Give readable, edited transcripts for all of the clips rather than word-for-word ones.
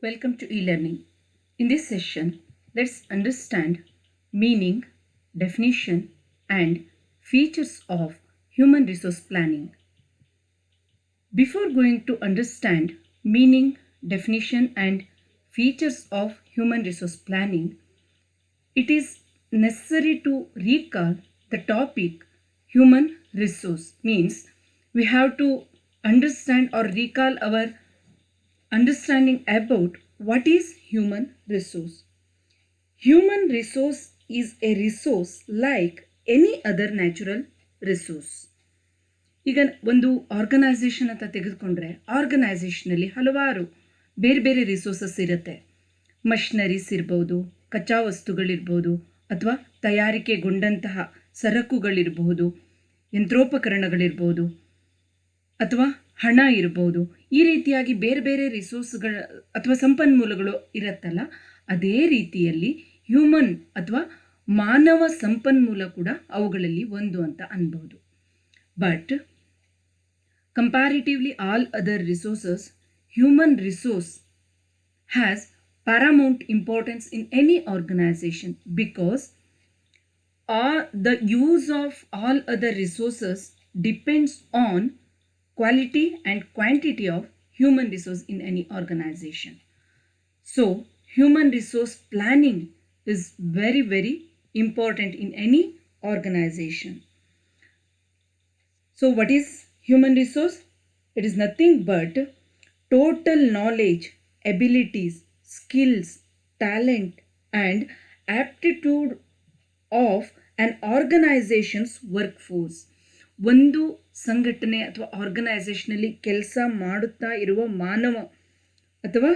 Welcome to e-learning. In this session, let's understand meaning, definition, and features of human resource planning. Before going to understand meaning, definition, and features of human resource planning, it is necessary to recall the topic human resource. Means we have to understand or recall our understanding about what is human resource. Human resource is a resource like any other natural resource. ಈಗ ಒಂದು organisation ಅಂತ ತೆಗೆದುಕೊಂಡ್ರೆ ಆರ್ಗನೈಸೇಷನಲ್ಲಿ ಹಲವಾರು ಬೇರೆ ಬೇರೆ resources ಇರುತ್ತೆ. Machineries ಇರ್ಬೋದು, ಕಚ್ಚಾ ವಸ್ತುಗಳಿರ್ಬೋದು, ಅಥವಾ ತಯಾರಿಕೆಗೊಂಡಂತಹ ಸರಕುಗಳಿರಬಹುದು, ಯಂತ್ರೋಪಕರಣಗಳಿರ್ಬೋದು, ಅಥವಾ ಹಣ ಇರ್ಬೋದು. ಈ ರೀತಿಯಾಗಿ ಬೇರೆ ಬೇರೆ ರಿಸೋರ್ಸ್ಗಳ ಅಥವಾ ಸಂಪನ್ಮೂಲಗಳು ಇರುತ್ತಲ್ಲ, ಅದೇ ರೀತಿಯಲ್ಲಿ ಹ್ಯೂಮನ್ ಅಥವಾ ಮಾನವ ಸಂಪನ್ಮೂಲ ಕೂಡ ಅವುಗಳಲ್ಲಿ ಒಂದು ಅಂತ ಅನ್ಬೋದು. But comparatively all other resources, human resource has paramount importance in any organization because the use of all other resources depends on quality and quantity of human resource in any organization. So human resource planning is very, very important in any organization. So what is human resource? It is nothing but total knowledge, abilities, skills, talent, and aptitude of an organization's workforce. ಒಂದು ಸಂಘಟನೆ ಅಥವಾ ಆರ್ಗನೈಸೇಷನಲ್ಲಿ ಕೆಲಸ ಮಾಡುತ್ತಾ ಇರುವ ಮಾನವ ಅಥವಾ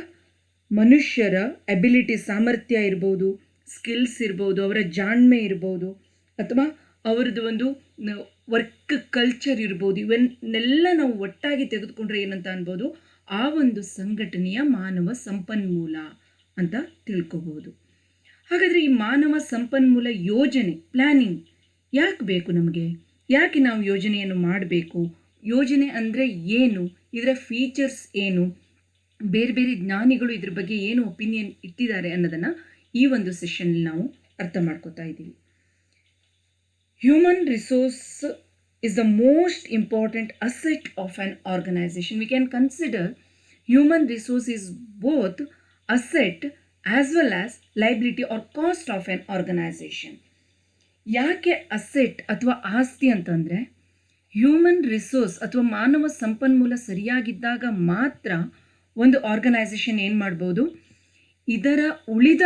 ಮನುಷ್ಯರ ability, ಸಾಮರ್ಥ್ಯ ಇರ್ಬೋದು, ಸ್ಕಿಲ್ಸ್ ಇರ್ಬೋದು, ಅವರ ಜಾಣ್ಮೆ ಇರ್ಬೋದು, ಅಥವಾ ಅವರದ್ದು ಒಂದು ವರ್ಕ್ ಕಲ್ಚರ್ ಇರ್ಬೋದು. ಇವನ್ನೆಲ್ಲ ನಾವು ಒಟ್ಟಾಗಿ ತೆಗೆದುಕೊಂಡ್ರೆ ಏನಂತ ಅನ್ಬೋದು, ಆ ಒಂದು ಸಂಘಟನೆಯ ಮಾನವ ಸಂಪನ್ಮೂಲ ಅಂತ ತಿಳ್ಕೊಬೋದು. ಹಾಗಾದರೆ ಈ ಮಾನವ ಸಂಪನ್ಮೂಲ ಯೋಜನೆ, ಪ್ಲ್ಯಾನಿಂಗ್ ಯಾಕೆ ಬೇಕು ನಮಗೆ? ಯಾಕೆ ನಾವು ಯೋಜನೆಯನ್ನು ಮಾಡಬೇಕು? ಯೋಜನೆ ಅಂದರೆ ಏನು? ಇದರ ಫೀಚರ್ಸ್ ಏನು? ಬೇರೆ ಬೇರೆ ಜ್ಞಾನಿಗಳು ಇದ್ರ ಬಗ್ಗೆ ಏನು ಒಪಿನಿಯನ್ ಇಟ್ಟಿದ್ದಾರೆ ಅನ್ನೋದನ್ನು ಈ ಒಂದು ಸೆಷನ್ನಲ್ಲಿ ನಾವು ಅರ್ಥ ಮಾಡ್ಕೋತಾ ಇದ್ದೀವಿ. Human resource is the most important asset of an organization. We can consider human resource is both asset as well as liability or cost of an organization. ಯಾಕೆ ಅಸೆಟ್ ಅಥವಾ ಆಸ್ತಿ ಅಂತಂದರೆ, ಹ್ಯೂಮನ್ ರಿಸೋರ್ಸ್ ಅಥವಾ ಮಾನವ ಸಂಪನ್ಮೂಲ ಸರಿಯಾಗಿದ್ದಾಗ ಮಾತ್ರ ಒಂದು ಆರ್ಗನೈಸೇಷನ್ ಏನು ಮಾಡ್ಬೋದು, ಇದರ ಉಳಿದ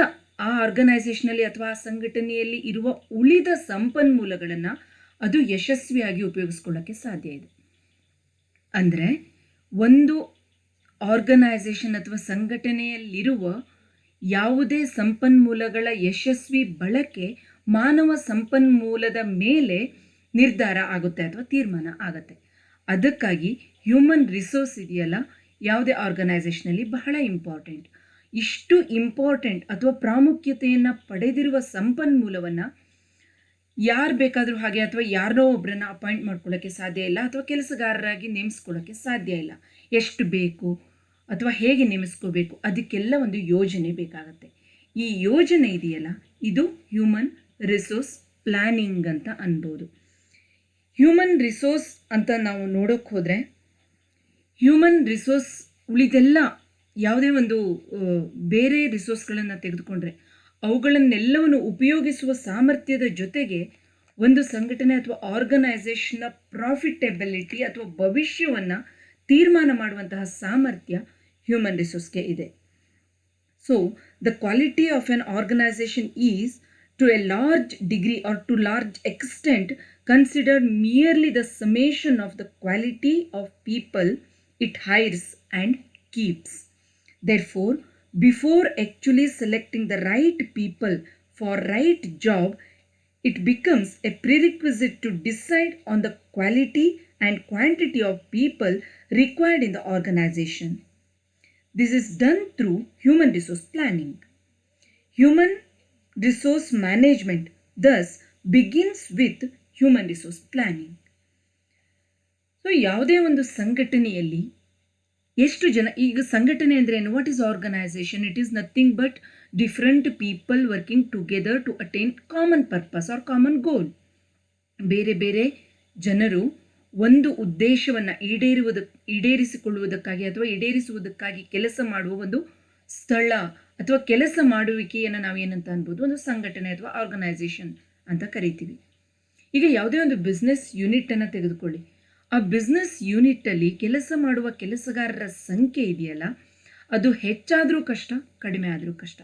ಆ ಆರ್ಗನೈಸೇಷನಲ್ಲಿ ಅಥವಾ ಆ ಸಂಘಟನೆಯಲ್ಲಿ ಇರುವ ಉಳಿದ ಸಂಪನ್ಮೂಲಗಳನ್ನು ಅದು ಯಶಸ್ವಿಯಾಗಿ ಉಪಯೋಗಿಸ್ಕೊಳ್ಳೋಕ್ಕೆ ಸಾಧ್ಯ ಇದೆ. ಅಂದರೆ ಒಂದು ಆರ್ಗನೈಸೇಷನ್ ಅಥವಾ ಸಂಘಟನೆಯಲ್ಲಿರುವ ಯಾವುದೇ ಸಂಪನ್ಮೂಲಗಳ ಯಶಸ್ವಿ ಬಳಕೆ ಮಾನವ ಸಂಪನ್ಮೂಲದ ಮೇಲೆ ನಿರ್ಧಾರ ಆಗುತ್ತೆ ಅಥವಾ ತೀರ್ಮಾನ ಆಗುತ್ತೆ. ಅದಕ್ಕಾಗಿ ಹ್ಯೂಮನ್ ರಿಸೋರ್ಸ್ ಇದೆಯಲ್ಲ, ಯಾವುದೇ ಆರ್ಗನೈಸೇಷನಲ್ಲಿ ಬಹಳ ಇಂಪಾರ್ಟೆಂಟ್. ಇಷ್ಟು ಇಂಪಾರ್ಟೆಂಟ್ ಅಥವಾ ಪ್ರಾಮುಖ್ಯತೆಯನ್ನು ಪಡೆದಿರುವ ಸಂಪನ್ಮೂಲವನ್ನು ಯಾರು ಬೇಕಾದರೂ ಹಾಗೆ ಅಥವಾ ಯಾರನ್ನೋ ಒಬ್ಬರನ್ನು ಅಪಾಯಿಂಟ್ ಮಾಡ್ಕೊಳ್ಳೋಕ್ಕೆ ಸಾಧ್ಯ ಇಲ್ಲ, ಅಥವಾ ಕೆಲಸಗಾರರಾಗಿ ನೇಮಿಸ್ಕೊಳ್ಳೋಕ್ಕೆ ಸಾಧ್ಯ ಇಲ್ಲ. ಎಷ್ಟು ಬೇಕು ಅಥವಾ ಹೇಗೆ ನೇಮಿಸ್ಕೋಬೇಕು, ಅದಕ್ಕೆಲ್ಲ ಒಂದು ಯೋಜನೆ ಬೇಕಾಗತ್ತೆ. ಈ ಯೋಜನೆ ಇದೆಯಲ್ಲ, ಇದು ಹ್ಯೂಮನ್ ರಿಸೋರ್ಸ್ ಪ್ಲ್ಯಾನಿಂಗ್ ಅಂತ ಅನ್ಬೋದು. ಹ್ಯೂಮನ್ ರಿಸೋರ್ಸ್ ಅಂತ ನಾವು ನೋಡೋಕ್ಕೆ ಹೋದರೆ, ಹ್ಯೂಮನ್ ರಿಸೋರ್ಸ್ ಉಳಿದೆಲ್ಲ ಯಾವುದೇ ಒಂದು ಬೇರೆ ರಿಸೋರ್ಸ್ಗಳನ್ನು ತೆಗೆದುಕೊಂಡ್ರೆ ಅವುಗಳನ್ನೆಲ್ಲವನ್ನು ಉಪಯೋಗಿಸುವ ಸಾಮರ್ಥ್ಯದ ಜೊತೆಗೆ ಒಂದು ಸಂಘಟನೆ ಅಥವಾ ಆರ್ಗನೈಸೇಷನ್ನ ಪ್ರಾಫಿಟೆಬಿಲಿಟಿ ಅಥವಾ ಭವಿಷ್ಯವನ್ನು ತೀರ್ಮಾನ ಮಾಡುವಂತಹ ಸಾಮರ್ಥ್ಯ ಹ್ಯೂಮನ್ ರಿಸೋರ್ಸ್ಗೆ ಇದೆ. So the quality of an organisation is to a large degree or to large extent consider merely the summation of the quality of people it hires and keeps. Therefore, before actually selecting the right people for right job, it becomes a prerequisite to decide on the quality and quantity of people required in the organization. This is done through human resource planning. Human resource management thus begins with human resource planning. So ಯಾವುದೇ ಒಂದು ಸಂಘಟನೆಯಲ್ಲಿ ಎಷ್ಟು ಜನ, ಈಗ ಸಂಘಟನೆ ಅಂದರೆ ಏನು? What is organisation? It is nothing but different people working together to attain common purpose or common goal. ಬೇರೆ ಬೇರೆ ಜನರು ಒಂದು ಉದ್ದೇಶವನ್ನು ಈಡೇರಿಸಿಕೊಳ್ಳುವುದಕ್ಕಾಗಿ ಅಥವಾ ಈಡೇರಿಸುವುದಕ್ಕಾಗಿ ಕೆಲಸ ಮಾಡುವ ಒಂದು ಸ್ಥಳ ಅಥವಾ ಕೆಲಸ ಮಾಡುವಿಕೆಯನ್ನು ನಾವು ಏನಂತ ಅನ್ಬೋದು? ಒಂದು ಸಂಘಟನೆ ಅಥವಾ ಆರ್ಗನೈಸೇಷನ್ ಅಂತ ಕರಿತೀವಿ. ಈಗ ಯಾವುದೇ ಒಂದು ಬಿಸ್ನೆಸ್ ಯೂನಿಟನ್ನು ತೆಗೆದುಕೊಳ್ಳಿ. ಆ ಬಿಸ್ನೆಸ್ ಯೂನಿಟ್ಟಲ್ಲಿ ಕೆಲಸ ಮಾಡುವ ಕೆಲಸಗಾರರ ಸಂಖ್ಯೆ ಇದೆಯಲ್ಲ, ಅದು ಹೆಚ್ಚಾದರೂ ಕಷ್ಟ, ಕಡಿಮೆ ಆದರೂ ಕಷ್ಟ.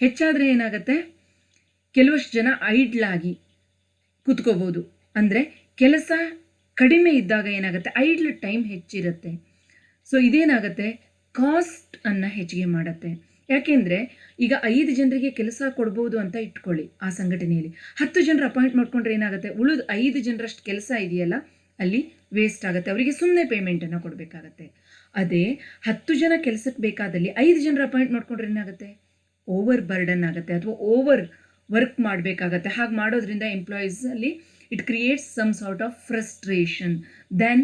ಹೆಚ್ಚಾದರೆ ಏನಾಗುತ್ತೆ? ಕೆಲವಷ್ಟು ಜನ ಐಡ್ಲಾಗಿ ಕೂತ್ಕೋಬೋದು. ಅಂದರೆ ಕೆಲಸ ಕಡಿಮೆ ಇದ್ದಾಗ ಏನಾಗುತ್ತೆ? ಐಡ್ಲ್ ಟೈಮ್ ಹೆಚ್ಚಿರುತ್ತೆ. ಸೊ ಇದೇನಾಗುತ್ತೆ? ಕಾಸ್ಟನ್ನು ಹೆಚ್ಚಿಗೆ ಮಾಡುತ್ತೆ. ಯಾಕೆಂದರೆ ಈಗ 5 ಜನರಿಗೆ ಕೆಲಸ ಕೊಡ್ಬೋದು ಅಂತ ಇಟ್ಕೊಳ್ಳಿ. ಆ ಸಂಘಟನೆಯಲ್ಲಿ 10 ಜನರು ಅಪಾಯಿಂಟ್ ಮಾಡ್ಕೊಂಡ್ರೆ ಏನಾಗುತ್ತೆ? ಉಳಿದ 5 ಜನರಷ್ಟು ಕೆಲಸ ಇದೆಯಲ್ಲ ಅಲ್ಲಿ ವೇಸ್ಟ್ ಆಗುತ್ತೆ. ಅವರಿಗೆ ಸುಮ್ಮನೆ ಪೇಮೆಂಟನ್ನು ಕೊಡಬೇಕಾಗತ್ತೆ. ಅದೇ 10 ಜನ ಕೆಲಸಕ್ಕೆ ಬೇಕಾದಲ್ಲಿ 5 ಜನರು ಅಪಾಯಿಂಟ್ ಮಾಡ್ಕೊಂಡ್ರೆ ಏನಾಗುತ್ತೆ? ಓವರ್ ಬರ್ಡನ್ ಆಗುತ್ತೆ ಅಥವಾ ಓವರ್ ವರ್ಕ್ ಮಾಡಬೇಕಾಗತ್ತೆ. ಹಾಗೆ ಮಾಡೋದ್ರಿಂದ ಎಂಪ್ಲಾಯೀಸಲ್ಲಿ it creates some sort of frustration. Then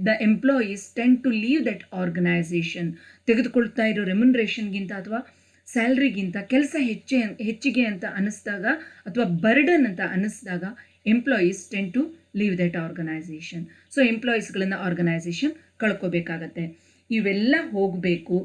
the employees tend to leave that organisation. ತೆಗೆದುಕೊಳ್ತಾ ಇರೋ ರೆಮ್ಯುನರೇಷನ್ಗಿಂತ ಅಥವಾ ಸ್ಯಾಲ್ರಿಗಿಂತ ಕೆಲಸ ಹೆಚ್ಚಿಗೆ ಅಂತ ಅನ್ನಿಸ್ದಾಗ ಅಥವಾ ಬರ್ಡನ್ ಅಂತ ಅನ್ನಿಸ್ದಾಗ employees tend to leave that organisation. So ಎಂಪ್ಲಾಯೀಸ್ಗಳನ್ನು ಆರ್ಗನೈಸೇಷನ್ ಕಳ್ಕೋಬೇಕಾಗತ್ತೆ. ಇವೆಲ್ಲ ಹೋಗಬೇಕು.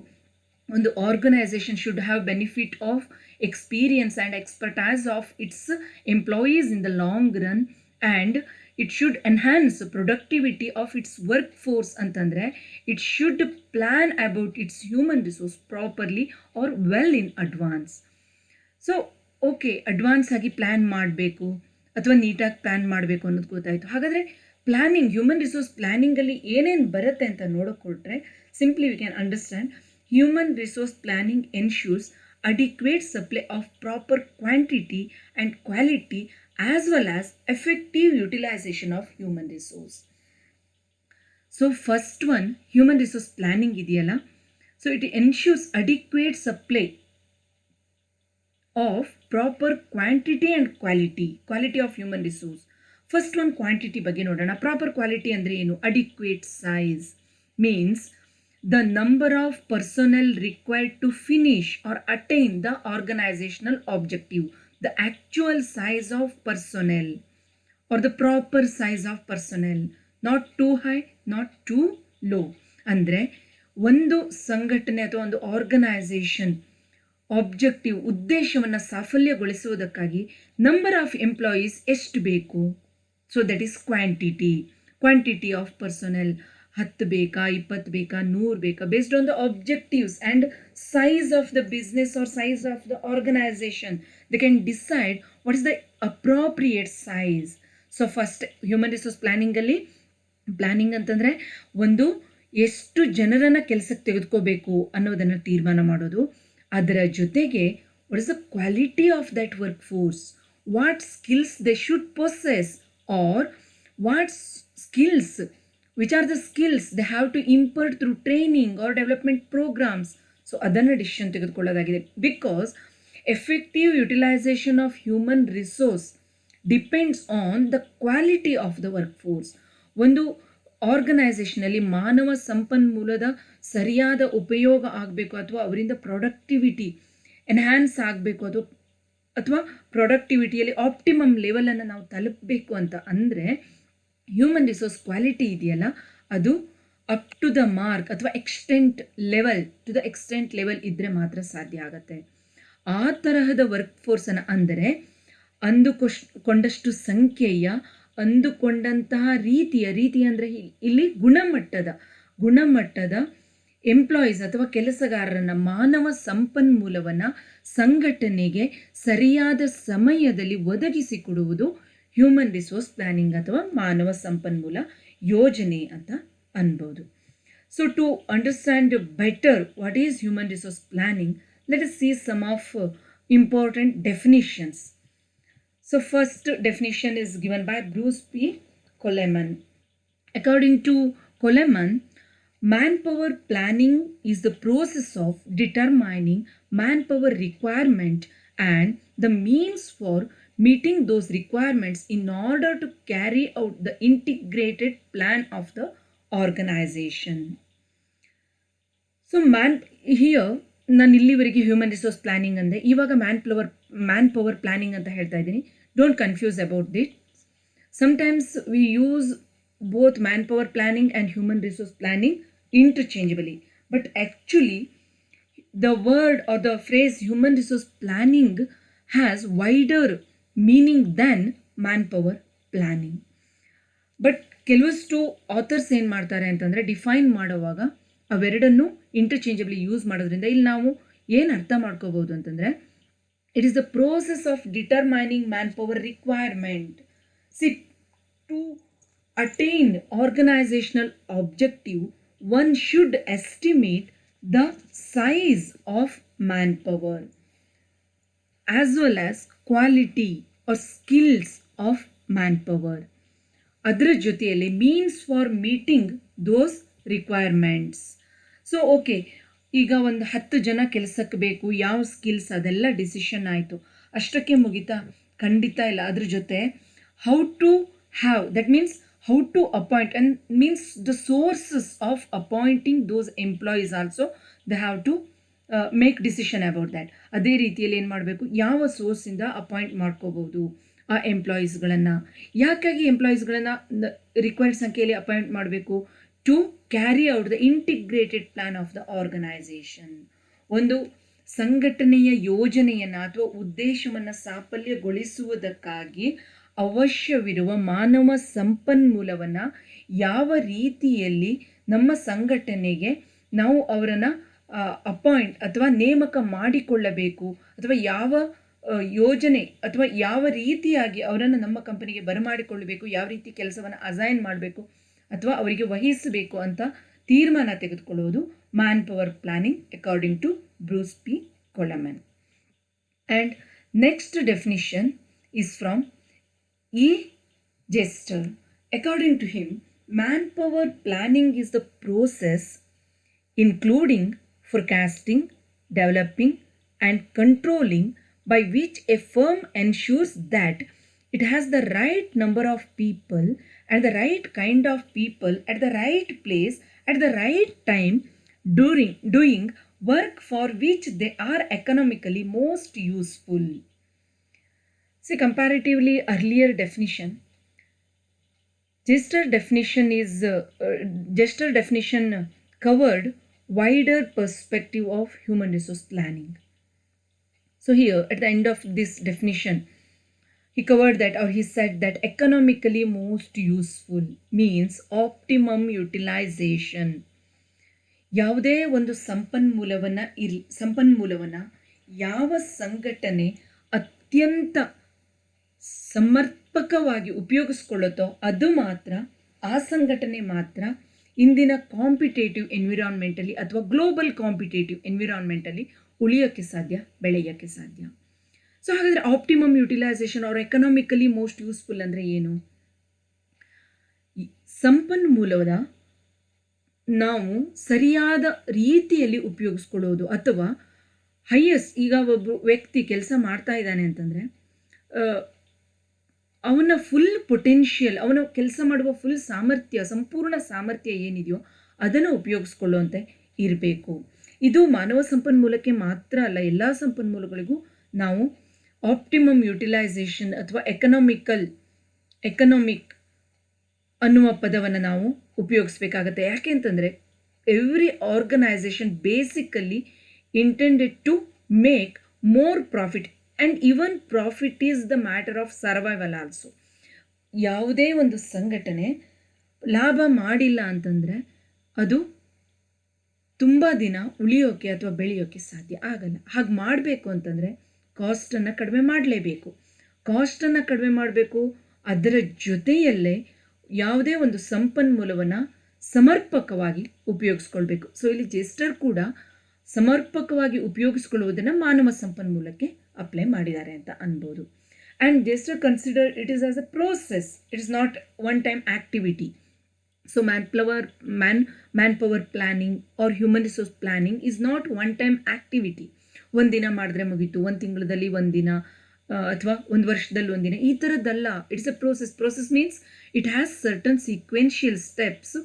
ಒಂದು organisation should have benefit of experience and expertise of its employees in the long run and it should enhance productivity of its work force. ಅಂತಂದರೆ it should plan about its human resource properly or well in advance. So okay, advance ಆಗಿ plan ಮಾಡಬೇಕು ಅಥವಾ ನೀಟಾಗಿ plan ಮಾಡಬೇಕು ಅನ್ನೋದು ಗೊತ್ತಾಯಿತು. ಹಾಗಾದರೆ planning, human resource ಪ್ಲ್ಯಾನಿಂಗಲ್ಲಿ ಏನೇನು ಬರುತ್ತೆ ಅಂತ ನೋಡೋಕೊಟ್ರೆ simply we can understand. Human resource planning ensures adequate supply of proper quantity and quality as well as effective utilization of human resource. So first one, human resource planning idiyala. So it ensures adequate supply of proper quantity and quality of human resource. First one, quantity ಬಗ್ಗೆ ನೋಡೋಣ. Proper quality ಅಂದರೆ ಏನು? Adequate size means the number of personnel required to finish or attain the organizational objective, the actual size of personnel or the proper size of personnel, not too high, not too low. ಅಂದರೆ ಒಂದು ಸಂಘಟನೆ ಅಥವಾ ಒಂದು organisation objective ಉದ್ದೇಶವನ್ನು ಸಾಫಲ್ಯಗೊಳಿಸುವುದಕ್ಕಾಗಿ number of employees ಎಷ್ಟು ಬೇಕು? So that is quantity of personnel. 10 ಬೇಕಾ, 20 ಬೇಕಾ, 100 ಬೇಕಾ, based on the objectives and size of the business or size of the organisation they can decide what is the appropriate size. So first human resource planning ಅಂತಂದರೆ ಒಂದು ಎಷ್ಟು ಜನರನ್ನು ಕೆಲಸಕ್ಕೆ ತೆಗೆದುಕೋಬೇಕು ಅನ್ನೋದನ್ನು ತೀರ್ಮಾನ ಮಾಡೋದು. ಅದರ ಜೊತೆಗೆ what is the quality of that work force, what skills they should possess or what skills which are the skills they have to impart through training or development programs. So ಅದನ್ನು ಡಿಸಿಷನ್ ತೆಗೆದುಕೊಳ್ಳೋದಾಗಿದೆ. Because effective utilisation of human resource depends on the quality of the work force. ಒಂದು ಆರ್ಗನೈಸೇಷನಲ್ಲಿ ಮಾನವ ಸಂಪನ್ಮೂಲದ ಸರಿಯಾದ ಉಪಯೋಗ ಆಗಬೇಕು ಅಥವಾ ಅವರಿಂದ ಪ್ರೊಡಕ್ಟಿವಿಟಿ ಎನ್ಹ್ಯಾನ್ಸ್ ಆಗಬೇಕು ಅಥವಾ ಪ್ರೊಡಕ್ಟಿವಿಟಿಯಲ್ಲಿ ಆಪ್ಟಿಮಮ್ ಲೆವೆಲನ್ನು ನಾವು ತಲುಪಬೇಕು ಅಂತ ಅಂದರೆ ಹ್ಯೂಮನ್ ರಿಸೋರ್ಸ್ ಕ್ವಾಲಿಟಿ ಇದೆಯಲ್ಲ ಅದು ಅಪ್ ಟು ದ ಮಾರ್ಕ್ ಅಥವಾ ಟು ದ ಎಕ್ಸ್ಟೆಂಟ್ ಲೆವೆಲ್ ಇದ್ದರೆ ಮಾತ್ರ ಸಾಧ್ಯ ಆಗುತ್ತೆ. ಆ ತರಹದ ವರ್ಕ್ ಫೋರ್ಸನ್ನು ಅಂದರೆ ಅಂದುಕೊಂಡಷ್ಟು ಸಂಖ್ಯೆಯ ಅಂದುಕೊಂಡಂತಹ ರೀತಿ ಅಂದರೆ ಇಲ್ಲಿ ಗುಣಮಟ್ಟದ ಎಂಪ್ಲಾಯೀಸ್ ಅಥವಾ ಕೆಲಸಗಾರರನ್ನು, ಮಾನವ ಸಂಪನ್ಮೂಲವನ್ನು ಸಂಘಟನೆಗೆ ಸರಿಯಾದ ಸಮಯದಲ್ಲಿ ಒದಗಿಸಿಕೊಡುವುದು ಹ್ಯೂಮನ್ ರಿಸೋರ್ಸ್ ಪ್ಲ್ಯಾನಿಂಗ್ ಅಥವಾ ಮಾನವ ಸಂಪನ್ಮೂಲ ಯೋಜನೆ ಅಂತ ಅನ್ಬೋದು. So to understand better what is human resource planning, let us see some of important definitions. So first definition is given by Bruce P. Coleman. According to Coleman, manpower planning is the process of determining manpower requirement and the means for meeting those requirements in order to carry out the integrated plan of the organization. So here ನಾನು ಇಲ್ಲಿವರೆಗೆ human resource planning ಅಂದೆ, ಇವಾಗ man power planning ಅಂತ ಹೇಳ್ತಾ ಇದ್ದೀನಿ. Don't confuse about that. Sometimes we use both manpower planning and human resource planning interchangeably, but actually the word or the phrase human resource planning has wider meaning than manpower planning. But ಕೆಲವಷ್ಟು author's ಏನು ಮಾಡ್ತಾರೆ ಅಂತಂದರೆ, define ಮಾಡುವಾಗ ಅವೆರಡನ್ನು ಇಂಟರ್ಚೇಂಜಬಲಿ use ಮಾಡೋದ್ರಿಂದ ಇಲ್ಲಿ ನಾವು ಏನು ಅರ್ಥ ಮಾಡ್ಕೋಬೋದು ಅಂತಂದರೆ, it is the process of determining man power requirement. See, to attain organizational objective, one should estimate the size of manpower as well as quality or skills of manpower. ಅದರ ಜೊತೆಯಲ್ಲಿ means for meeting those requirements. So okay, ಈಗ ಒಂದು 10 ಜನ ಕೆಲಸಕ್ಕೆ ಬೇಕು, ಯಾವ skills ಅದೆಲ್ಲ decision ಆಯಿತು, ಅಷ್ಟಕ್ಕೆ ಮುಗಿತಾ? ಖಂಡಿತ ಇಲ್ಲ. ಅದ್ರ ಜೊತೆ how to have, that means how to appoint, and means the sources of appointing those employees also they have to make decision about that. ಅದೇ ರೀತಿಯಲ್ಲಿ ಏನು ಮಾಡಬೇಕು, ಯಾವ ಸೋರ್ಸಿಂದ ಅಪಾಯಿಂಟ್ ಮಾಡ್ಕೋಬೋದು ಆ ಎಂಪ್ಲಾಯೀಸ್ಗಳನ್ನು, ಯಾಕಾಗಿ ಎಂಪ್ಲಾಯೀಸ್ಗಳನ್ನು ರಿಕ್ವೈರ್ಡ್ ಸಂಖ್ಯೆಯಲ್ಲಿ ಅಪಾಯಿಂಟ್ ಮಾಡಬೇಕು? To carry out the integrated plan of the organisation. ಒಂದು ಸಂಘಟನೆಯ ಯೋಜನೆಯನ್ನು ಅಥವಾ ಉದ್ದೇಶವನ್ನು ಸಾಫಲ್ಯಗೊಳಿಸುವುದಕ್ಕಾಗಿ ಅವಶ್ಯವಿರುವ ಮಾನವ ಸಂಪನ್ಮೂಲವನ್ನು ಯಾವ ರೀತಿಯಲ್ಲಿ ನಮ್ಮ ಸಂಘಟನೆಗೆ ನಾವು ಅವರನ್ನು ಅಪಾಯಿಂಟ್ ಅಥವಾ ನೇಮಕ ಮಾಡಿಕೊಳ್ಳಬೇಕು, ಅಥವಾ ಯಾವ ಯೋಜನೆ ಅಥವಾ ಯಾವ ರೀತಿಯಾಗಿ ಅವರನ್ನು ನಮ್ಮ ಕಂಪನಿಗೆ ಬರಮಾಡಿಕೊಳ್ಳಬೇಕು, ಯಾವ ರೀತಿ ಕೆಲಸವನ್ನು ಅಸೈನ್ ಮಾಡಬೇಕು ಅಥವಾ ಅವರಿಗೆ ವಹಿಸಬೇಕು ಅಂತ ತೀರ್ಮಾನ ತೆಗೆದುಕೊಳ್ಳುವುದು man power planning according to Bruce P Coleman. And next definition is from E. Jester. According to him, manpower planning is the process including forecasting, developing, and controlling by which a firm ensures that it has the right number of people and the right kind of people at the right place at the right time doing work for which they are economically most useful. See, comparatively earlier definition, Jester definition covered wider perspective of human resource planning. So here at the end of this definition, he covered that, or he said that economically most useful means optimum utilization. ಯಾವುದೇ ಒಂದು ಸಂಪನ್ಮೂಲವನ್ನು ಯಾವ ಸಂಘಟನೆ ಅತ್ಯಂತ ಸಮರ್ಪಕವಾಗಿ ಉಪಯೋಗಿಸ್ಕೊಳ್ಳುತ್ತೋ ಅದು ಮಾತ್ರ, ಆ ಸಂಘಟನೆ ಮಾತ್ರ ಇಂದಿನ ಕಾಂಪಿಟೇಟಿವ್ ಎನ್ವಿರಾನ್ಮೆಂಟಲ್ಲಿ ಅಥವಾ ಗ್ಲೋಬಲ್ ಕಾಂಪಿಟೇಟಿವ್ ಎನ್ವಿರಾನ್ಮೆಂಟಲ್ಲಿ ಉಳಿಯೋಕ್ಕೆ ಸಾಧ್ಯ, ಬೆಳೆಯೋಕ್ಕೆ ಸಾಧ್ಯ. ಸೊ ಹಾಗಾದರೆ optimum utilisation or economically most useful ಅಂದರೆ ಏನು? ಸಂಪನ್ಮೂಲದ ನಾವು ಸರಿಯಾದ ರೀತಿಯಲ್ಲಿ ಉಪಯೋಗಿಸ್ಕೊಳ್ಳೋದು, ಅಥವಾ ಹೈಯೆಸ್ಟ್, ಈಗ ಒಬ್ಬ ವ್ಯಕ್ತಿ ಕೆಲಸ ಮಾಡ್ತಾ ಇದ್ದಾನೆ ಅಂತಂದರೆ ಅವನ ಫುಲ್ ಪೊಟೆನ್ಷಿಯಲ್, ಅವನ ಕೆಲಸ ಮಾಡುವ ಫುಲ್ ಸಾಮರ್ಥ್ಯ, ಸಂಪೂರ್ಣ ಸಾಮರ್ಥ್ಯ ಏನಿದೆಯೋ ಅದನ್ನು ಉಪಯೋಗಿಸ್ಕೊಳ್ಳುವಂತೆ ಇರಬೇಕು. ಇದು ಮಾನವ ಸಂಪನ್ಮೂಲಕ್ಕೆ ಮಾತ್ರ ಅಲ್ಲ, ಎಲ್ಲ ಸಂಪನ್ಮೂಲಗಳಿಗೂ ನಾವು ಆಪ್ಟಿಮಮ್ ಯುಟಿಲೈಸೇಷನ್ ಅಥವಾ ಎಕನಾಮಿಕ್ ಅನ್ನುವ ಪದವನ್ನು ನಾವು ಉಪಯೋಗಿಸ್ಬೇಕಾಗತ್ತೆ. ಯಾಕೆ ಅಂತಂದರೆ every organisation basically intended to make more profit, and even profit is the matter of survival also. ಯಾವುದೇ ಒಂದು ಸಂಘಟನೆ ಲಾಭ ಮಾಡಿಲ್ಲ ಅಂತಂದರೆ ಅದು ತುಂಬ ದಿನ ಉಳಿಯೋಕ್ಕೆ ಅಥವಾ ಬೆಳೆಯೋಕ್ಕೆ ಸಾಧ್ಯ ಆಗಲ್ಲ. ಹಾಗೆ ಮಾಡಬೇಕು ಅಂತಂದರೆ ಕಾಸ್ಟನ್ನು ಕಡಿಮೆ ಮಾಡಲೇಬೇಕು. ಕಾಸ್ಟನ್ನು ಕಡಿಮೆ ಮಾಡಬೇಕು, ಅದರ ಜೊತೆಯಲ್ಲೇ ಯಾವುದೇ ಒಂದು ಸಂಪನ್ಮೂಲವನ್ನು ಸಮರ್ಪಕವಾಗಿ ಉಪಯೋಗಿಸ್ಕೊಳ್ಬೇಕು. ಸೊ ಇಲ್ಲಿ ಜೆಸ್ಟರ್ ಕೂಡ ಸಮರ್ಪಕವಾಗಿ ಉಪಯೋಗಿಸ್ಕೊಳ್ಳುವುದನ್ನು ಮಾನವ ಸಂಪನ್ಮೂಲಕ್ಕೆ ಅಪ್ಲೈ ಮಾಡಿದ್ದಾರೆ ಅಂತ ಅನ್ಬೋದು. ಆ್ಯಂಡ್ ಜೆಸ್ಟರ್ consider it is as a process, it is not one time activity. So man power planning or human resource planning is not one time activity. ಒಂದಿನ ಮಾಡಿದ್ರೆ ಮುಗೀತು, ಒಂದು ತಿಂಗಳಲ್ಲಿ ಒಂದಿನ ಅಥವಾ ಒಂದು ವರ್ಷದಲ್ಲಿ ಒಂದಿನ, ಈ ಥರದ್ದಲ್ಲ. It's a process. Process means it has certain sequential steps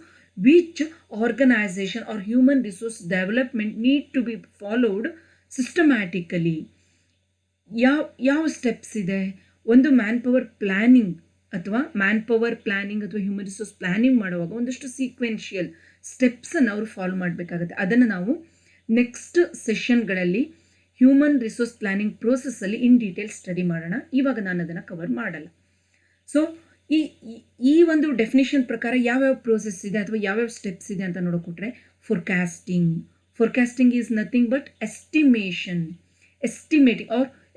which organization or human resource development need to be followed systematically. ಯಾವ ಸ್ಟೆಪ್ಸ್ ಇದೆ? ಒಂದು ಮ್ಯಾನ್ ಪವರ್ ಪ್ಲ್ಯಾನಿಂಗ್ ಅಥವಾ ಹ್ಯೂಮನ್ ರಿಸೋರ್ಸ್ ಪ್ಲ್ಯಾನಿಂಗ್ ಮಾಡುವಾಗ ಒಂದಷ್ಟು ಸೀಕ್ವೆನ್ಷಿಯಲ್ ಸ್ಟೆಪ್ಸನ್ನು ಅವರು ಫಾಲೋ ಮಾಡಬೇಕಾಗುತ್ತೆ. ಅದನ್ನು ನಾವು ನೆಕ್ಸ್ಟ್ ಸೆಷನ್ಗಳಲ್ಲಿ ಹ್ಯೂಮನ್ ರಿಸೋರ್ಸ್ ಪ್ಲ್ಯಾನಿಂಗ್ ಪ್ರೋಸೆಸ್ಸಲ್ಲಿ ಇನ್ ಡೀಟೇಲ್ ಸ್ಟಡಿ ಮಾಡೋಣ. ಇವಾಗ ನಾನು ಅದನ್ನು ಕವರ್ ಮಾಡಲ್ಲ. ಸೊ ಈ ಒಂದು ಡೆಫಿನೇಷನ್ ಪ್ರಕಾರ ಯಾವ್ಯಾವ ಪ್ರೋಸೆಸ್ ಇದೆ ಅಥವಾ ಯಾವ್ಯಾವ ಸ್ಟೆಪ್ಸ್ ಇದೆ ಅಂತ ನೋಡೋಕೊಟ್ರೆ, forecasting is nothing but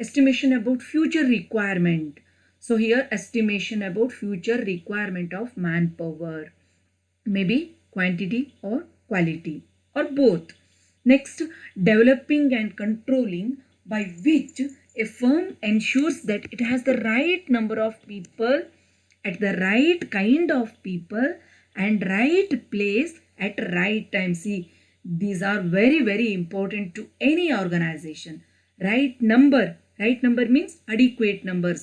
estimation about future requirement. So here estimation about future requirement of manpower, maybe quantity or quality or both. Next, developing and controlling, by which a firm ensures that it has the right number of people at the right kind of people and right place at right time. See, these are very, very important to any organization. Right number means adequate numbers.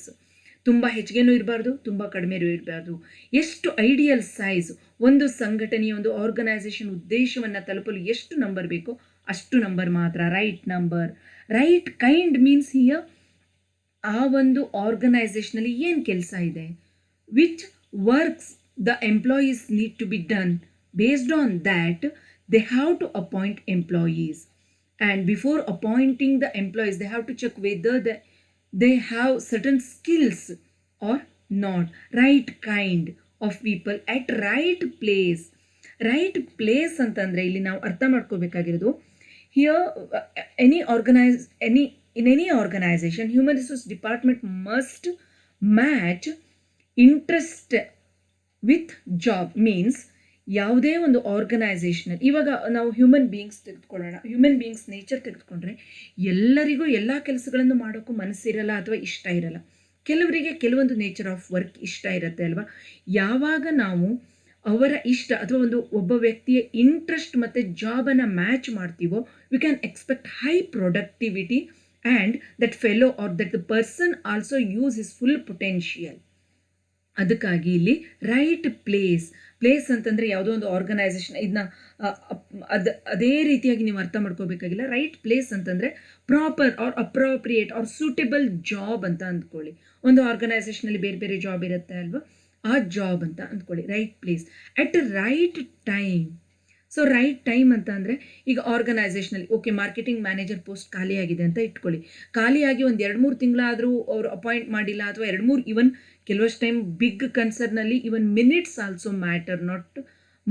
ತುಂಬ ಹೆಚ್ಚಿಗೆನೂ ಇರಬಾರ್ದು, ತುಂಬ ಕಡಿಮೆನೂ ಇರಬಾರ್ದು. ಎಷ್ಟು ideal size, ಒಂದು ಸಂಘಟನೆಯ ಒಂದು organisation ಉದ್ದೇಶವನ್ನು ತಲುಪಲು ಎಷ್ಟು ನಂಬರ್ ಬೇಕೋ ಅಷ್ಟು ನಂಬರ್ ಮಾತ್ರ. ರೈಟ್ ಕೈಂಡ್ ಮೀನ್ಸ್ ಹಿಯರ್ ಆ ಒಂದು ಆರ್ಗನೈಸೇಷನಲ್ಲಿ ಏನು ಕೆಲಸ ಇದೆ, which works the employees need to be done. Based on that they have to appoint employees. And before appointing the employees, they have to check whether they have certain skills or not. Right kind of people at right place. Right place ಅಂತಂದರೆ ಇಲ್ಲಿ ನಾವು ಅರ್ಥ ಮಾಡ್ಕೋಬೇಕಾಗಿರೋದು, here in any organization, human resource department must match interest with job. Means ಯಾವುದೇ ಒಂದು ಆರ್ಗನೈಸೇಷನಲ್ಲಿ, ಇವಾಗ ನಾವು human beings nature ತೆಗೆದುಕೊಂಡ್ರೆ ಎಲ್ಲರಿಗೂ ಎಲ್ಲ ಕೆಲಸಗಳನ್ನು ಮಾಡೋಕ್ಕೂ ಮನಸ್ಸಿರಲ್ಲ ಅಥವಾ ಇಷ್ಟ ಇರಲ್ಲ. ಕೆಲವರಿಗೆ ಕೆಲವೊಂದು ನೇಚರ್ ಆಫ್ ವರ್ಕ್ ಇಷ್ಟ ಇರುತ್ತೆ ಅಲ್ವಾ. ಯಾವಾಗ ನಾವು ಅವರ ಇಷ್ಟ ಅಥವಾ ಒಬ್ಬ ವ್ಯಕ್ತಿಯ ಇಂಟ್ರೆಸ್ಟ್ ಮತ್ತು ಜಾಬನ್ನು ಮ್ಯಾಚ್ ಮಾಡ್ತೀವೋ, we can expect high productivity and that fellow or that the person also use his full potential. ಅದಕ್ಕಾಗಿ ಇಲ್ಲಿ ರೈಟ್ ಪ್ಲೇಸ್ ಅಂತಂದರೆ ಯಾವುದೋ ಒಂದು ಆರ್ಗನೈಸೇಷನ್, ಇದನ್ನ ಅದೇ ರೀತಿಯಾಗಿ ನೀವು ಅರ್ಥ ಮಾಡ್ಕೋಬೇಕಾಗಿಲ್ಲ. ರೈಟ್ ಪ್ಲೇಸ್ ಅಂತಂದರೆ proper or appropriate or suitable job ಅಂತ ಅಂದ್ಕೊಳ್ಳಿ. ಒಂದು ಆರ್ಗನೈಸೇಷನಲ್ಲಿ ಬೇರೆ ಬೇರೆ ಜಾಬ್ ಇರುತ್ತೆ ಅಲ್ವಾ, ಆ ಜಾಬ್ ಅಂತ ಅಂದ್ಕೊಳ್ಳಿ. Right place at right time. So right time ಅಂತ ಅಂದರೆ, ಈಗ ಆರ್ಗನೈಸೇಷನಲ್ಲಿ ಓಕೆ ಮಾರ್ಕೆಟಿಂಗ್ ಮ್ಯಾನೇಜರ್ ಪೋಸ್ಟ್ ಖಾಲಿಯಾಗಿದೆ ಅಂತ ಇಟ್ಕೊಳ್ಳಿ. ಖಾಲಿಯಾಗಿ ಒಂದು 2-3 ತಿಂಗಳಾದರೂ ಅವರು ಅಪಾಯಿಂಟ್ ಮಾಡಿಲ್ಲ, ಅಥವಾ 2-3 ಇವನ್ ಕೆಲವಷ್ಟು ಟೈಮ್ ಬಿಗ್ ಕನ್ಸರ್ನಲ್ಲಿ even minutes also matter, not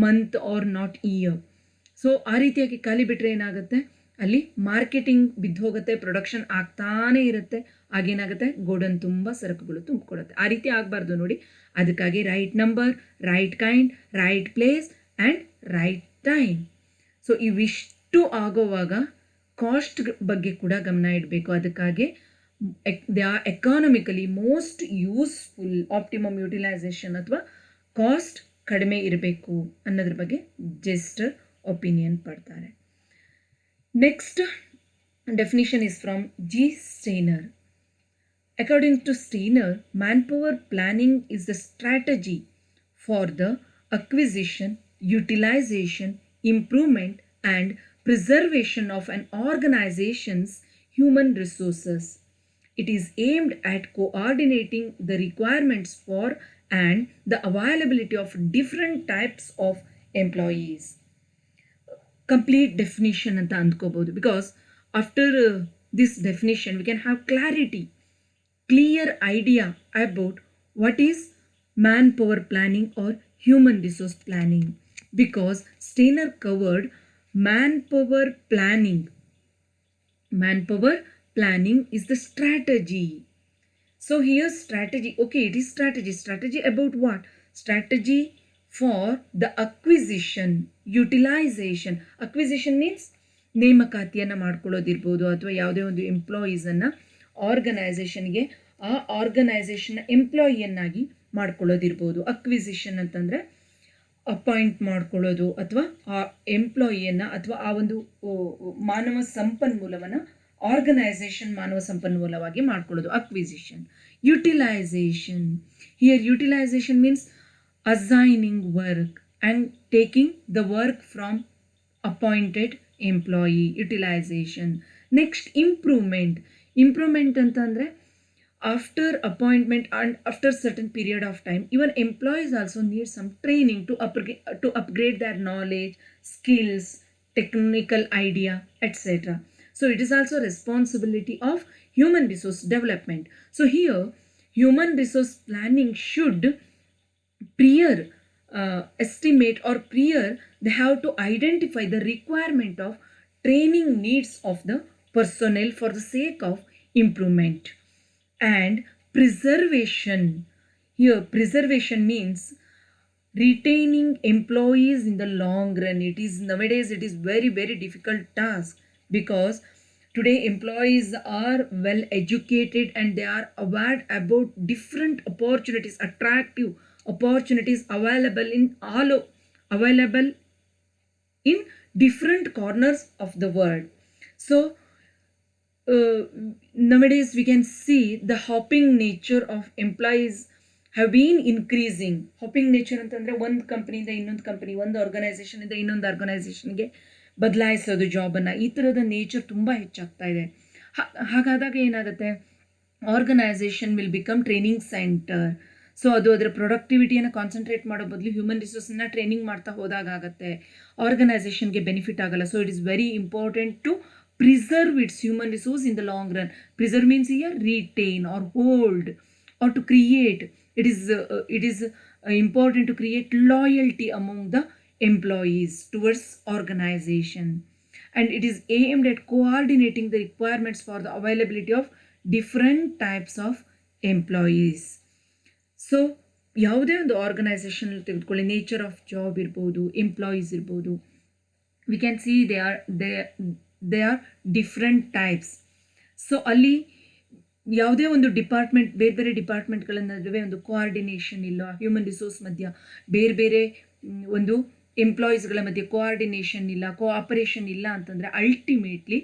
month or not year. So ಆ ರೀತಿಯಾಗಿ ಖಾಲಿ ಬಿಟ್ಟರೆ ಏನಾಗುತ್ತೆ, ಅಲ್ಲಿ ಮಾರ್ಕೆಟಿಂಗ್ ಬಿದ್ದು ಹೋಗುತ್ತೆ, ಪ್ರೊಡಕ್ಷನ್ ಆಗ್ತಾನೇ ಇರುತ್ತೆ. ಆಗೇನಾಗುತ್ತೆ, ಗೋಡನ್ ತುಂಬ ಸರಕುಗಳು ತುಂಬಿಕೊಡುತ್ತೆ. ಆ ರೀತಿ ಆಗಬಾರ್ದು ನೋಡಿ. ಅದಕ್ಕಾಗಿ right number, right kind, right place and right time. So ಇವಿಷ್ಟು ಆಗೋವಾಗ ಕಾಸ್ಟ್ ಬಗ್ಗೆ ಕೂಡ ಗಮನ ಇಡಬೇಕು. ಅದಕ್ಕಾಗಿ they are economically most useful, optimum utilization ಅಥವಾ ಕಾಸ್ಟ್ ಕಡಿಮೆ ಇರಬೇಕು ಅನ್ನೋದ್ರ ಬಗ್ಗೆ ಜೆಸ್ಟರ್ ಒಪಿನಿಯನ್ ಪಡ್ತಾರೆ. Next definition is from G Steiner. According to Steiner, manpower planning is the strategy for the acquisition, utilization, improvement, and preservation of an organization's human resources. It is aimed at coordinating the requirements for and the availability of different types of employees. Complete definition anta andkobodu, because after this definition we can have clear idea about what is manpower planning or human resource planning, because Steiner covered manpower planning. Manpower planning is the strategy. So here strategy, okay, it is strategy about what? Strategy for the acquisition, utilization. Acquisition means ನೇಮಕಾತಿಯನ್ನು ಮಾಡ್ಕೊಳ್ಳೋದಿರ್ಬೋದು, ಅಥವಾ ಯಾವುದೇ ಒಂದು ಎಂಪ್ಲಾಯೀಸನ್ನು ಆರ್ಗನೈಸೇಷನ್ಗೆ ಆ ಆರ್ಗನೈಸೇಷನ್ನ ಎಂಪ್ಲಾಯಿಯನ್ನಾಗಿ ಮಾಡ್ಕೊಳ್ಳೋದಿರ್ಬೋದು. Acquisition ಅಂತಂದರೆ appoint ಮಾಡ್ಕೊಳ್ಳೋದು, ಅಥವಾ ಆ ಎಂಪ್ಲಾಯಿಯನ್ನು ಅಥವಾ ಆ ಒಂದು ಮಾನವ ಸಂಪನ್ಮೂಲವನ್ನು ಆರ್ಗನೈಸೇಷನ್ ಮಾನವ ಸಂಪನ್ಮೂಲವಾಗಿ ಮಾಡ್ಕೊಳ್ಳೋದು acquisition. Utilisation, here utilisation means assigning work and taking the work from appointed employee. Utilization. Next, improvement ಅಂತಂದರೆ after appointment and after certain period of time, even employees also need some training to upgrade their knowledge, skills, technical idea, etc. So it is also responsibility of human resource development. So here human resource planning should prior estimate, or prior they have to identify the requirement of training needs of the personnel for the sake of improvement. And preservation. Here preservation means retaining employees in the long run. It is nowadays it is very very difficult task, because today employees are well educated and they are aware about different opportunities, attractive opportunities available in different corners of the world. So nowadays we can see the hopping nature of employees have been increasing. Hopping nature ಅಂತಂದರೆ ಒಂದು ಕಂಪ್ನಿಯಿಂದ ಇನ್ನೊಂದು company, ಒಂದು ಆರ್ಗನೈಸೇಷನಿಂದ ಇನ್ನೊಂದು ಆರ್ಗನೈಸೇಷನ್ಗೆ ಬದಲಾಯಿಸೋದು ಜಾಬನ್ನು, ಈ ಥರದ nature ತುಂಬ ಹೆಚ್ಚಾಗ್ತಾ ಇದೆ. ಹಾಗಾದಾಗ ಏನಾಗುತ್ತೆ, organisation will become training centre. ಸೊ ಅದು ಅದರ ಪ್ರೊಡಕ್ಟಿವಿಟಿಯನ್ನು ಕಾನ್ಸಂಟ್ರೇಟ್ ಮಾಡೋ ಬದಲು ಹ್ಯೂಮನ್ ರಿಸೋರ್ಸನ್ನ ಟ್ರೈನಿಂಗ್ ಮಾಡ್ತಾ ಹೋದಾಗುತ್ತೆ, ಆರ್ಗನೈಸೇಷನ್ಗೆ ಬೆನಿಫಿಟ್ ಆಗಲ್ಲ. So it is very important to preserve its human resource in the long run. Preserve means here retain or hold or to create. It is important to create loyalty among the employees towards organization, and it is aimed at coordinating the requirements for the availability of different types of employees. So ಯಾವುದೇ ಒಂದು organisation ತೆಗೆದುಕೊಳ್ಳಿ, nature of job ಇರ್ಬೋದು, employees ಇರ್ಬೋದು, we can see they are different types. So ಅಲ್ಲಿ ಯಾವುದೇ ಒಂದು department, ಬೇರೆ ಬೇರೆ ಡಿಪಾರ್ಟ್ಮೆಂಟ್ಗಳ ನಡುವೆ ಒಂದು ಕೋಆರ್ಡಿನೇಷನ್ ಇಲ್ಲ, ಹ್ಯೂಮನ್ ರಿಸೋರ್ಸ್ ಮಧ್ಯ ಬೇರೆ ಬೇರೆ ಒಂದು ಎಂಪ್ಲಾಯೀಸ್ಗಳ ಮಧ್ಯೆ ಕೋಆರ್ಡಿನೇಷನ್ ಇಲ್ಲ, ಕೋಆಪರೇಷನ್ ಇಲ್ಲ ಅಂತಂದರೆ ultimately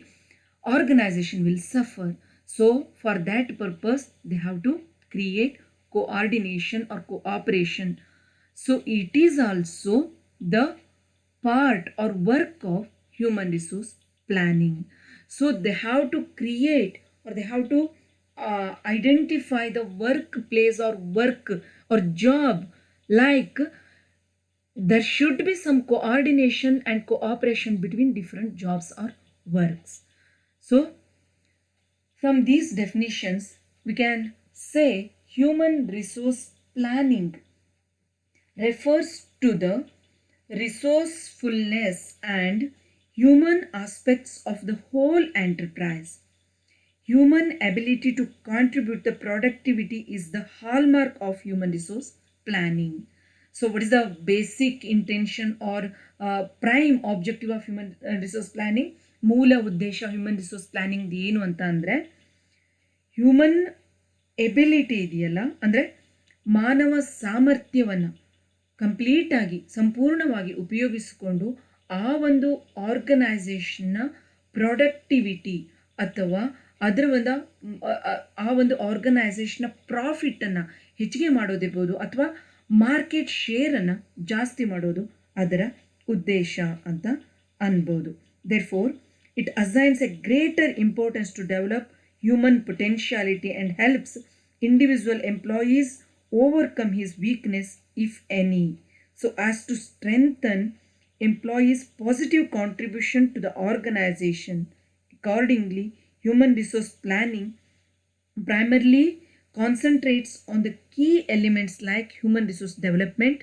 organisation will suffer. So for that purpose they have to create coordination or cooperation. So it is also the part or work of human resource planning. So they have to create, or they have to identify the workplace or work or job, like there should be some coordination and cooperation between different jobs or works. So from these definitions we can say human resource planning refers to the resourcefulness and human aspects of the whole enterprise. Human ability to contribute the productivity is the hallmark of human resource planning. So what is the basic intention or prime objective of human resource planning? ಮೂಲ ಉದ್ದೇಶ human resource planning ಏನು ಅಂತ ಅಂದರೆ, human ability ಇದೆಯಲ್ಲ, ಅಂದರೆ ಮಾನವ ಸಾಮರ್ಥ್ಯವನ್ನು ಕಂಪ್ಲೀಟಾಗಿ ಸಂಪೂರ್ಣವಾಗಿ ಉಪಯೋಗಿಸಿಕೊಂಡು ಆ ಒಂದು ಆರ್ಗನೈಸೇಷನ್ನ ಪ್ರೊಡಕ್ಟಿವಿಟಿ ಅಥವಾ ಅದರ ಆ ಒಂದು ಆರ್ಗನೈಸೇಷನ್ನ ಪ್ರಾಫಿಟನ್ನು ಹೆಚ್ಚಿಗೆ ಮಾಡೋದಿರ್ಬೋದು, ಅಥವಾ ಮಾರ್ಕೆಟ್ ಶೇರನ್ನು ಜಾಸ್ತಿ ಮಾಡೋದು ಅದರ ಉದ್ದೇಶ ಅಂತ ಅನ್ಬೋದು. Therefore it assigns a greater importance to develop human potentiality and helps individual employees overcome his weakness, if any, so as to strengthen employees' positive contribution to the organization. Accordingly, human resource planning primarily concentrates on the key elements like human resource development,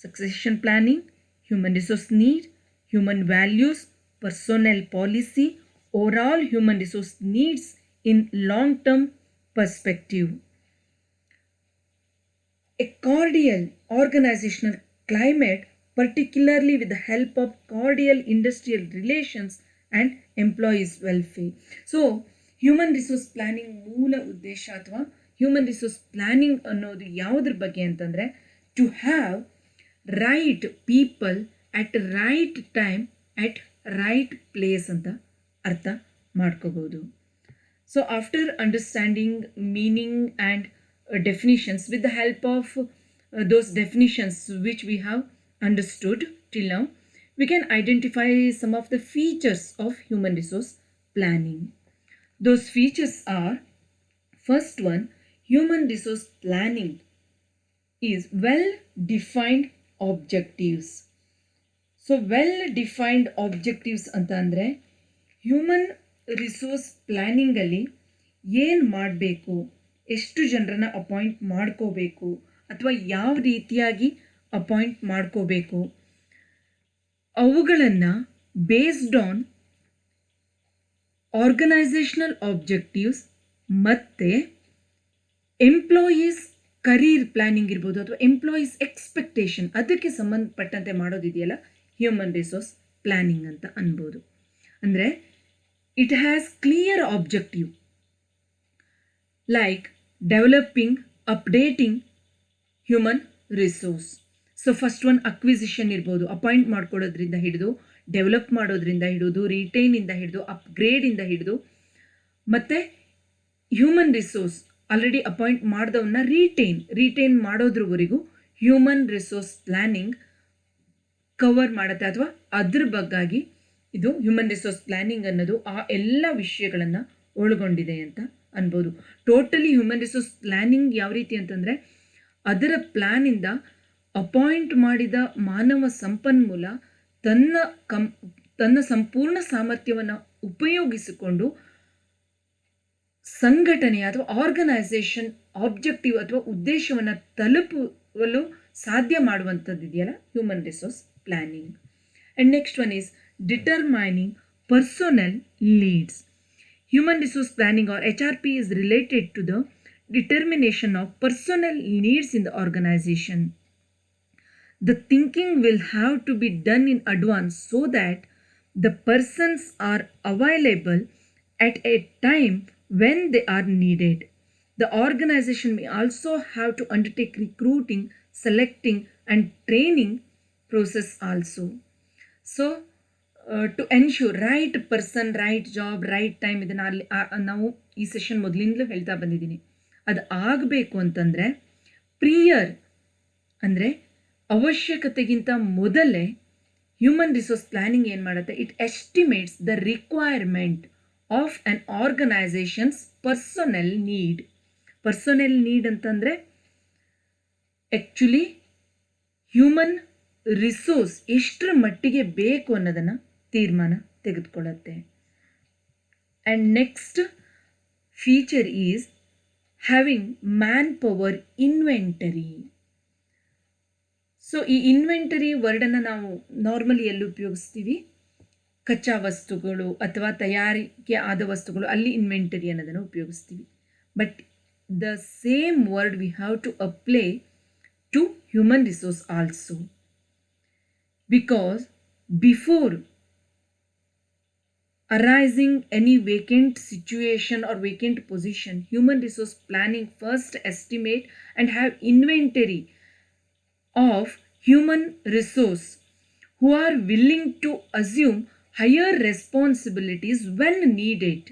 succession planning, human resource need, human values, personnel policy, overall human resource needs in long-term perspective. A cordial organizational climate, particularly with the help of cordial industrial relations and employees' welfare. So, human resource planning ಮೂಲ ಉದ್ದೇಶ ಅಥವಾ human resource planning ಅನ್ನೋದು ಯಾವುದ್ರ ಬಗ್ಗೆ ಅಂತಂದರೆ, to have right people at right time at right place ಅಂತ ಅರ್ಥ ಮಾಡ್ಕೋಬೋದು. So after understanding meaning and definitions, with the help of those definitions which we have understood till now, we can identify some of the features of human resource planning. Those features are, first one, human resource planning is well defined objectives. So well defined objectives ಅಂತ ಅಂದರೆ human resource ಪ್ಲ್ಯಾನಿಂಗಲ್ಲಿ ಏನು ಮಾಡಬೇಕು, ಎಷ್ಟು ಜನರನ್ನ appoint ಮಾಡ್ಕೋಬೇಕು ಅಥವಾ ಯಾವ ರೀತಿಯಾಗಿ ಅಪಾಯಿಂಟ್ ಮಾಡ್ಕೋಬೇಕು, ಅವುಗಳನ್ನು ಬೇಸ್ಡ್ ಆನ್ ಆರ್ಗನೈಸೇಷನಲ್ ಆಬ್ಜೆಕ್ಟಿವ್ಸ್ ಮತ್ತು ಎಂಪ್ಲಾಯೀಸ್ ಕರಿಯರ್ ಪ್ಲ್ಯಾನಿಂಗ್ ಇರ್ಬೋದು ಅಥವಾ ಎಂಪ್ಲಾಯೀಸ್ ಎಕ್ಸ್ಪೆಕ್ಟೇಷನ್, ಅದಕ್ಕೆ ಸಂಬಂಧಪಟ್ಟಂತೆ ಮಾಡೋದಿದೆಯಲ್ಲ ಹ್ಯೂಮನ್ ರಿಸೋರ್ಸ್ ಪ್ಲ್ಯಾನಿಂಗ್ ಅಂತ ಅನ್ಬೋದು. ಅಂದರೆ it has clear objective like developing, updating human resource. So first one acquisition ಇರ್ಬೋದು, ಅಪಾಯಿಂಟ್ ಮಾಡ್ಕೊಳ್ಳೋದ್ರಿಂದ ಹಿಡಿದು ಡೆವಲಪ್ ಮಾಡೋದ್ರಿಂದ ಹಿಡಿದು ರಿಟೈನಿಂದ ಹಿಡಿದು ಅಪ್ಗ್ರೇಡಿಂದ ಹಿಡಿದು ಮತ್ತು ಹ್ಯೂಮನ್ ರಿಸೋರ್ಸ್ ಆಲ್ರೆಡಿ ಅಪಾಯಿಂಟ್ ಮಾಡಿದವನ್ನ ರಿಟೈನ್ ಮಾಡೋದ್ರವರೆಗೂ ಹ್ಯೂಮನ್ ರಿಸೋರ್ಸ್ ಪ್ಲ್ಯಾನಿಂಗ್ ಕವರ್ ಮಾಡುತ್ತೆ ಅಥವಾ ಅದ್ರ ಬಗ್ಗಾಗಿ ಇದು ಹ್ಯೂಮನ್ ರಿಸೋರ್ಸ್ ಪ್ಲ್ಯಾನಿಂಗ್ ಅನ್ನೋದು ಆ ಎಲ್ಲ ವಿಷಯಗಳನ್ನು ಒಳಗೊಂಡಿದೆ ಅಂತ ಅನ್ಬೋದು. ಟೋಟಲಿ ಹ್ಯೂಮನ್ ರಿಸೋರ್ಸ್ ಪ್ಲ್ಯಾನಿಂಗ್ ಯಾವ ರೀತಿ ಅಂತಂದರೆ ಅದರ ಪ್ಲ್ಯಾನಿಂದ ಅಪಾಯಿಂಟ್ ಮಾಡಿದ ಮಾನವ ಸಂಪನ್ಮೂಲ ತನ್ನ ಸಂಪೂರ್ಣ ಸಾಮರ್ಥ್ಯವನ್ನು ಉಪಯೋಗಿಸಿಕೊಂಡು ಸಂಘಟನೆ ಅಥವಾ ಆರ್ಗನೈಸೇಷನ್ ಆಬ್ಜೆಕ್ಟಿವ್ ಅಥವಾ ಉದ್ದೇಶವನ್ನು ತಲುಪಲು ಸಾಧ್ಯ ಮಾಡುವಂಥದ್ದಿದೆಯಲ್ಲ human resource planning. And next one is determining personnel needs. Human resource planning or HRP is related to the determination of personal needs in the organization. The thinking will have to be done in advance so that the persons are available at a time when they are needed. The organization may also have to undertake recruiting, selecting and training process also. So to ensure right person, right job, right time, ಇದನ್ನು ಅಲ್ಲಿ ನಾವು ಈ session ಮೊದಲಿಂದಲೂ ಹೇಳ್ತಾ ಬಂದಿದ್ದೀನಿ. ಅದು ಆಗಬೇಕು ಅಂತಂದರೆ ಪ್ರಿಯರ್ ಅಂದರೆ ಅವಶ್ಯಕತೆಗಿಂತ ಮೊದಲೇ ಹ್ಯೂಮನ್ ರಿಸೋರ್ಸ್ ಪ್ಲ್ಯಾನಿಂಗ್ ಏನು ಮಾಡುತ್ತೆ, it estimates the requirement of an organisation's personnel need. Personnel need ಅಂತಂದರೆ ಆ್ಯಕ್ಚುಲಿ ಹ್ಯೂಮನ್ ರಿಸೋರ್ಸ್ ಎಷ್ಟರ ಮಟ್ಟಿಗೆ ಬೇಕು ಅನ್ನೋದನ್ನು ತೀರ್ಮಾನ ತೆಗೆದುಕೊಳ್ಳುತ್ತೆ. And next feature is having manpower inventory. So ಈ ಇನ್ವೆಂಟರಿ ವರ್ಡನ್ನು ನಾವು ನಾರ್ಮಲಿ ಎಲ್ಲಿ ಉಪಯೋಗಿಸ್ತೀವಿ, ಕಚ್ಚಾ ವಸ್ತುಗಳು ಅಥವಾ ತಯಾರಿಕೆ ಆದ ವಸ್ತುಗಳು, ಅಲ್ಲಿ ಇನ್ವೆಂಟರಿ ಅನ್ನೋದನ್ನು ಉಪಯೋಗಿಸ್ತೀವಿ. But the same word we have to apply to human resource also, because before arising any vacant situation or vacant position, human resource planning first estimate and have inventory of human resource who are willing to assume higher responsibilities when needed.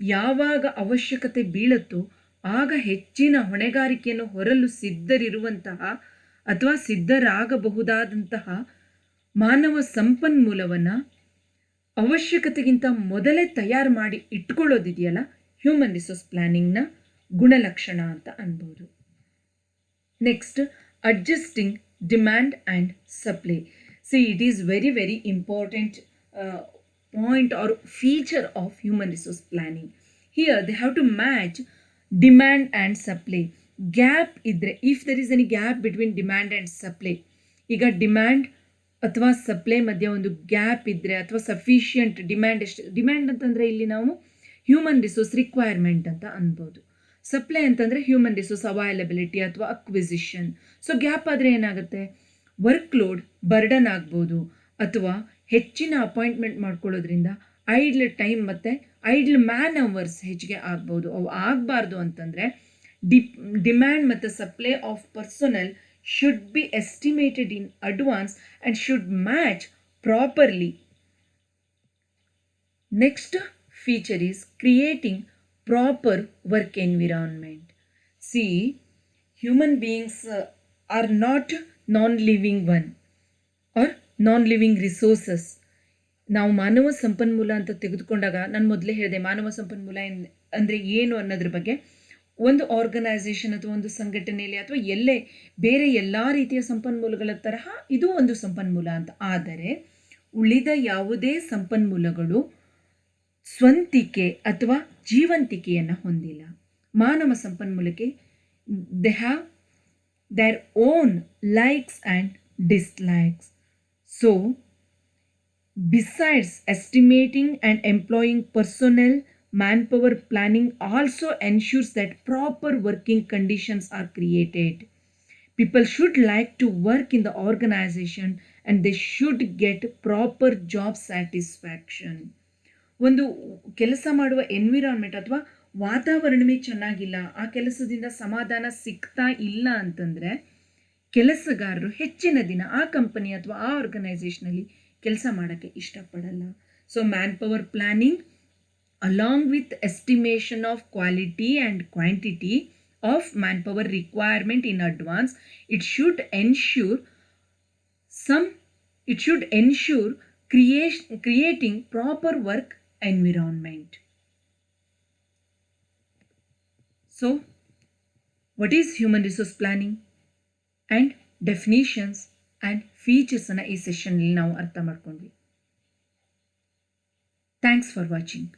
ಯಾವಾಗ ಅವಶ್ಯಕತೆ ಬೀಳುತ್ತೋ ಆಗ ಹೆಚ್ಚಿನ ಹೊಣೆಗಾರಿಕೆಯನ್ನು ಹೊರಲು ಸಿದ್ಧರಿರುವಂತಹ ಅಥವಾ ಸಿದ್ಧರಾಗಬಹುದಾದಂತಹ ಮಾನವ ಸಂಪನ್ಮೂಲವನ್ನು ಅವಶ್ಯಕತೆಗಿಂತ ಮೊದಲೇ ತಯಾರು ಮಾಡಿ ಇಟ್ಕೊಳ್ಳೋದಿದೆಯಲ್ಲ ಹ್ಯೂಮನ್ ರಿಸೋರ್ಸ್ ಪ್ಲ್ಯಾನಿಂಗ್ನ ಗುಣಲಕ್ಷಣ ಅಂತ ಅನ್ಬೋದು. Next, adjusting demand and supply. See it is very very important point or feature of human resource planning. Here they have to match demand and supply. Gap ಇದ್ದರೆ, if there is any gap between demand and supply, ಈಗ demand ಅಥವಾ supply ಮಧ್ಯೆ ಒಂದು gap ಇದ್ದರೆ ಅಥವಾ sufficient demand, ಎಷ್ಟು demand ಅಂತಂದರೆ ಇಲ್ಲಿ ನಾವು ಹ್ಯೂಮನ್ ರಿಸೋರ್ಸ್ ರಿಕ್ವೈರ್ಮೆಂಟ್ ಅಂತ ಅನ್ಬೋದು. ಸಪ್ಲೈ ಅಂತಂದರೆ ಹ್ಯೂಮನ್ ರಿಸೋರ್ಸ್ ಅವೈಲಬಿಲಿಟಿ ಅಥವಾ ಅಕ್ವಿಸಿಷನ್. ಸೊ ಗ್ಯಾಪ್ ಆದರೆ ಏನಾಗುತ್ತೆ, ವರ್ಕ್ ಲೋಡ್ ಬರ್ಡನ್ ಆಗ್ಬೋದು ಅಥವಾ ಹೆಚ್ಚಿನ ಅಪಾಯಿಂಟ್ಮೆಂಟ್ ಮಾಡ್ಕೊಳ್ಳೋದ್ರಿಂದ ಐಡ್ಲ್ ಟೈಮ್ ಮತ್ತು ಐಡ್ಲ್ ಮ್ಯಾನ್ ಅವರ್ಸ್ ಹೆಚ್ಚಿಗೆ ಆಗ್ಬೋದು. ಅವು ಆಗಬಾರ್ದು ಅಂತಂದರೆ ಡಿಮ್ಯಾಂಡ್ ಮತ್ತು supply of personal should be estimated in advance and should match properly. Next feature is creating proper work environment. See, human beings are not non-living one. Or non living resources. ನಾವು ಮಾನವ ಸಂಪನ್ಮೂಲ ಅಂತ ತೆಗೆದುಕೊಂಡಾಗ ನಾನು ಮೊದಲೇ ಹೇಳಿದೆ ಮಾನವ ಸಂಪನ್ಮೂಲ ಅಂದರೆ ಏನು ಅನ್ನೋದ್ರ ಬಗ್ಗೆ. ಒಂದು ಆರ್ಗನೈಸೇಷನ್ ಅಥವಾ ಒಂದು ಸಂಘಟನೆಯಲ್ಲಿ ಅಥವಾ ಎಲ್ಲೇ ಬೇರೆ ಎಲ್ಲ ರೀತಿಯ ಸಂಪನ್ಮೂಲಗಳ ತರಹ ಇದು ಒಂದು ಸಂಪನ್ಮೂಲ ಅಂತ. ಆದರೆ ಉಳಿದ ಯಾವುದೇ ಸಂಪನ್ಮೂಲಗಳು ಸ್ವಂತಿಕೆ ಅಥವಾ ಜೀವಂತಿಕೆಯನ್ನು ಹೊಂದಿಲ್ಲ. ಮಾನವ ಸಂಪನ್ಮೂಲಕ್ಕೆ they have their own likes and dislikes. So, besides estimating and employing personnel, manpower planning also ensures that proper working conditions are created. People should like to work in the organization and they should get proper job satisfaction. ಒಂದು ಕೆಲಸ ಮಾಡುವ environment ಅಥವಾ ವಾತಾವರಣವೇ ಚೆನ್ನಾಗಿಲ್ಲ, ಆ ಕೆಲಸದಿಂದ ಸಮಾಧಾನ ಸಿಗ್ತಾ ಇಲ್ಲ ಅಂತಂದರೆ ಕೆಲಸಗಾರರು ಹೆಚ್ಚಿನ ದಿನ ಆ ಕಂಪನಿ ಅಥವಾ ಆ ಆರ್ಗನೈಸೇಷನಲ್ಲಿ ಕೆಲಸ ಮಾಡೋಕ್ಕೆ ಇಷ್ಟಪಡಲ್ಲ. So man power planning along with estimation of quality and quantity of man power requirement in advance, it should ensure creating proper work environment. So, what is human resource planning and definitions and features ಅನ್ನು ಈ ಸೆಷನ್ನಲ್ಲಿ ನಾವು ಅರ್ಥ ಮಾಡ್ಕೊಂಡ್ವಿ. Thanks for watching.